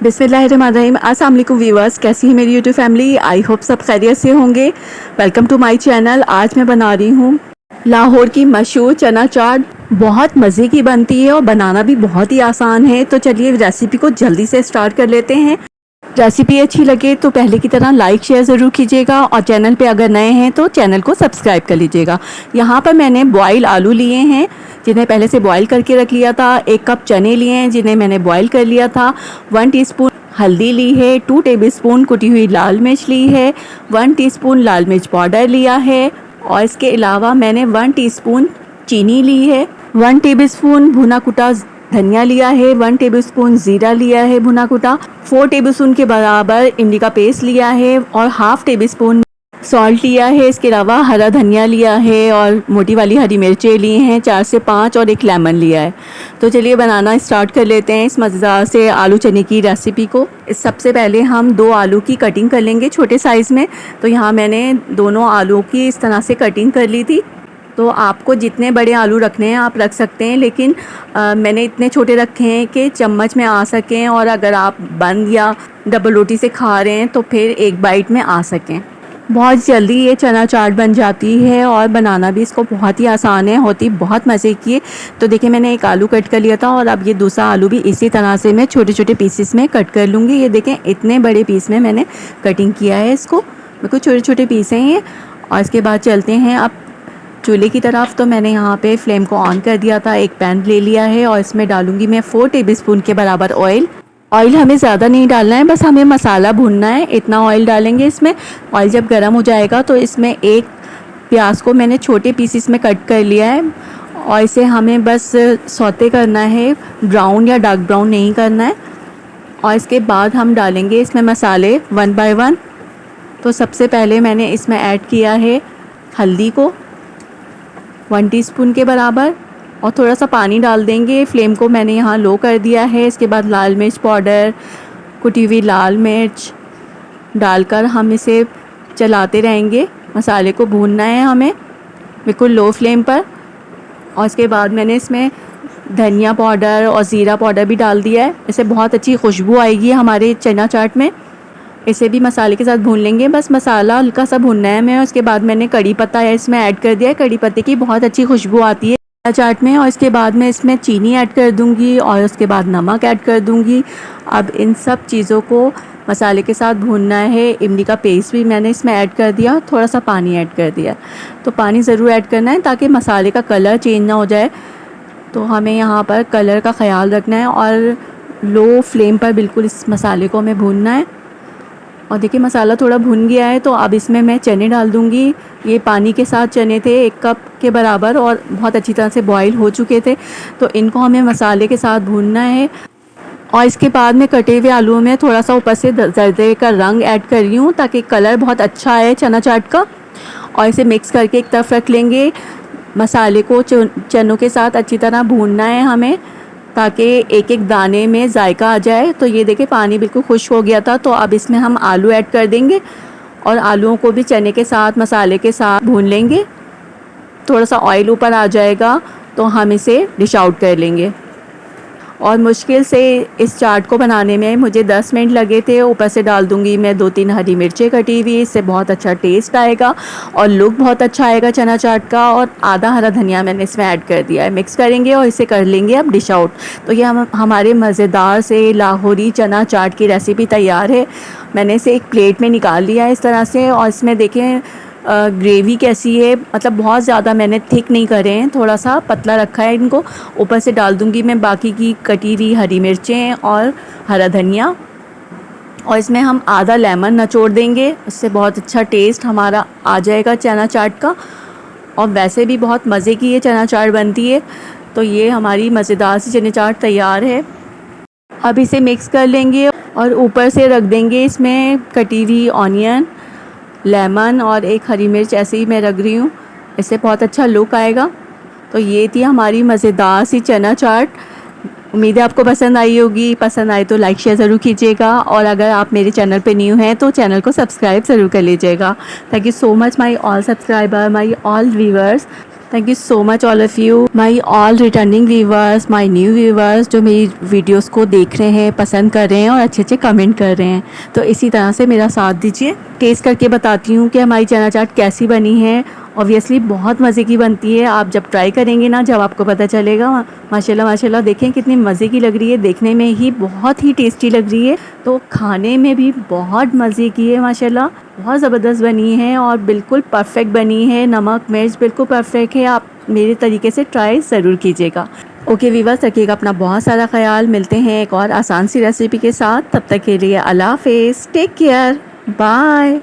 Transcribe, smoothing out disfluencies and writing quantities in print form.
बिस्मिल्लाहिर्रहमानिर्रहीम। अस्सलाम वालेकुम व्यूअर्स, कैसी है मेरी यूट्यूब फैमिली। आई होप सब खैरियत से होंगे। Welcome to my channel. आज मैं बना रही हूँ लाहौर की मशहूर चना चाट। बहुत मज़े की बनती है और बनाना भी बहुत ही आसान है। तो चलिए रेसिपी को जल्दी से स्टार्ट कर लेते हैं। रेसिपी अच्छी लगे तो पहले की तरह लाइक शेयर ज़रूर कीजिएगा और चैनल पे अगर नए हैं तो चैनल को सब्सक्राइब कर लीजिएगा। यहाँ पर मैंने बॉयल आलू लिए हैं जिन्हें पहले से बॉयल करके रख लिया था। 1 कप चने लिए हैं जिन्हें मैंने बॉयल कर लिया था। 1 टीस्पून हल्दी ली है। 2 टेबलस्पून कुटी हुई लाल मिर्च ली है। 1 टीस्पून लाल मिर्च पाउडर लिया है और इसके अलावा मैंने 1 टीस्पून चीनी ली है। 1 टेबलस्पून भुना कुटा धनिया लिया है। 1 टेबलस्पून ज़ीरा लिया है भुना कुटा। 4 टेबलस्पून के बराबर इमली का पेस्ट लिया है और हाफ़ टेबलस्पून सॉल्ट लिया है। इसके अलावा हरा धनिया लिया है और मोटी वाली हरी मिर्चें ली हैं 4 से 5 और 1 लेमन लिया है। तो चलिए बनाना स्टार्ट कर लेते हैं इस मज़ेदार से आलू चने की रेसिपी को। सबसे पहले हम 2 आलू की कटिंग कर लेंगे छोटे साइज़ में। तो यहाँ मैंने दोनों आलू की इस तरह से कटिंग कर ली थी। तो आपको जितने बड़े आलू रखने हैं आप रख सकते हैं, लेकिन मैंने इतने छोटे रखे हैं कि चम्मच में आ सकें और अगर आप बंद या डबल रोटी से खा रहे हैं तो फिर एक बाइट में आ सकें। बहुत जल्दी ये चना चाट बन जाती है और बनाना भी इसको बहुत ही आसान है, होती बहुत मज़े की है। तो देखिए मैंने एक आलू कट कर लिया था और अब ये दूसरा आलू भी इसी तरह से मैं छोटे छोटे पीसेस में कट कर लूँगी। ये देखें इतने बड़े पीस में मैंने कटिंग किया है इसको, बिल्कुल छोटे छोटे पीस हैं ये। और इसके बाद चलते हैं अब चूल्हे की तरफ। तो मैंने यहाँ पे फ्लेम को ऑन कर दिया था। एक पैन ले लिया है और इसमें डालूँगी मैं 4 टेबलस्पून के बराबर ऑयल। ऑयल हमें ज़्यादा नहीं डालना है, बस हमें मसाला भूनना है, इतना ऑयल डालेंगे इसमें। ऑयल जब गर्म हो जाएगा तो इसमें एक प्याज को मैंने छोटे पीसेस में कट कर लिया है और इसे हमें बस सौते करना है, ब्राउन या डार्क ब्राउन नहीं करना है। और इसके बाद हम डालेंगे इसमें मसाले 1 बाय 1। तो सबसे पहले मैंने इसमें ऐड किया है हल्दी को 1 टीस्पून के बराबर और थोड़ा सा पानी डाल देंगे। फ्लेम को मैंने यहाँ लो कर दिया है। इसके बाद लाल मिर्च पाउडर, कुटी हुई लाल मिर्च डालकर हम इसे चलाते रहेंगे। मसाले को भूनना है हमें बिल्कुल लो फ्लेम पर। और इसके बाद मैंने इसमें धनिया पाउडर और ज़ीरा पाउडर भी डाल दिया है। इससे बहुत अच्छी खुशबू आएगी हमारे चना चाट में। इसे भी मसाले के साथ भून लेंगे, बस मसाला हल्का सा भूनना है हमें। उसके बाद मैंने कड़ी पत्ता इसमें ऐड कर दिया है। कड़ी पत्ते की बहुत अच्छी खुशबू आती है चाट में। और इसके बाद मैं इसमें चीनी ऐड कर दूंगी और उसके बाद नमक ऐड कर दूंगी। अब इन सब चीज़ों को मसाले के साथ भूनना है। इमली का पेस्ट भी मैंने इसमें ऐड कर दिया, थोड़ा सा पानी ऐड कर दिया। तो पानी ज़रूर ऐड करना है ताकि मसाले का कलर चेंज ना हो जाए। तो हमें यहाँ पर कलर का ख़्याल रखना है और लो फ्लेम पर बिल्कुल इस मसाले को हमें भूनना है। और देखिए मसाला थोड़ा भुन गया है तो अब इसमें मैं चने डाल दूँगी। ये पानी के साथ चने थे 1 कप के बराबर और बहुत अच्छी तरह से बॉईल हो चुके थे। तो इनको हमें मसाले के साथ भूनना है। और इसके बाद मैं कटे हुए आलूओं में थोड़ा सा ऊपर से जर्दे का रंग ऐड कर रही हूँ ताकि कलर बहुत अच्छा आए चना चाट का। और इसे मिक्स करके एक तरफ रख लेंगे। मसाले को चनों के साथ अच्छी तरह भूनना है हमें ताकि एक एक दाने में जायका आ जाए। तो ये देखिए पानी बिल्कुल खुश्क हो गया था। तो अब इसमें हम आलू ऐड कर देंगे और आलूओं को भी चने के साथ मसाले के साथ भून लेंगे। थोड़ा सा ऑयल ऊपर आ जाएगा तो हम इसे डिश आउट कर लेंगे। और मुश्किल से इस चाट को बनाने में मुझे 10 मिनट लगे थे। ऊपर से डाल दूंगी मैं 2-3 हरी मिर्चें कटी हुई, इससे बहुत अच्छा टेस्ट आएगा और लुक बहुत अच्छा आएगा चना चाट का। और आधा हरा धनिया मैंने इसमें ऐड कर दिया है। मिक्स करेंगे और इसे कर लेंगे अब डिश आउट। तो ये हमारे मज़ेदार से लाहौरी चना चाट की रेसिपी तैयार है। मैंने इसे एक प्लेट में निकाल लिया है इस तरह से। और इसमें देखें ग्रेवी कैसी है, मतलब बहुत ज़्यादा मैंने थिक नहीं करे हैं, थोड़ा सा पतला रखा है इनको। ऊपर से डाल दूंगी मैं बाकी की कटी हुई हरी मिर्चें और हरा धनिया। और इसमें हम आधा लेमन निचोड़ देंगे, उससे बहुत अच्छा टेस्ट हमारा आ जाएगा चना चाट का। और वैसे भी बहुत मज़े की ये चना चाट बनती है। तो ये हमारी मज़ेदार सी चना चाट तैयार है। अब इसे मिक्स कर लेंगे और ऊपर से रख देंगे इसमें कटी हुई ऑनियन, लेमन और 1 हरी मिर्च ऐसे ही मैं रख रही हूँ। इससे बहुत अच्छा लुक आएगा। तो ये थी हमारी मज़ेदार सी चना चाट। उम्मीद है आपको पसंद आई होगी। पसंद आए तो लाइक शेयर ज़रूर कीजिएगा और अगर आप मेरे चैनल पे न्यू हैं तो चैनल को सब्सक्राइब ज़रूर कर लीजिएगा। Thank you so much my all subscriber, my all viewers. Thank you so much all of you, my all returning viewers, my new viewers जो मेरी वीडियोस को देख रहे हैं, पसंद कर रहे हैं और अच्छे अच्छे कमेंट कर रहे हैं। तो इसी तरह से मेरा साथ दीजिए। टेस्ट करके बताती हूँ कि हमारी चना चाट कैसी बनी है। ऑब्वियसली बहुत मज़े की बनती है, आप जब ट्राई करेंगे ना जब आपको पता चलेगा। माशाल्लाह माशाल्लाह, देखें कितनी मज़े की लग रही है, देखने में ही बहुत ही टेस्टी लग रही है, तो खाने में भी बहुत मज़े की है माशाल्लाह। बहुत ज़बरदस्त बनी है और बिल्कुल परफेक्ट बनी है, नमक मिर्च बिल्कुल परफेक्ट है। आप मेरे तरीके से ट्राई ज़रूर कीजिएगा। ओके वीवर्स, रखिएगा अपना बहुत सारा ख्याल। मिलते हैं एक और आसान सी रेसिपी के साथ, तब तक के लिए अल्लाह हाफ़िज़, टेक केयर, बाय।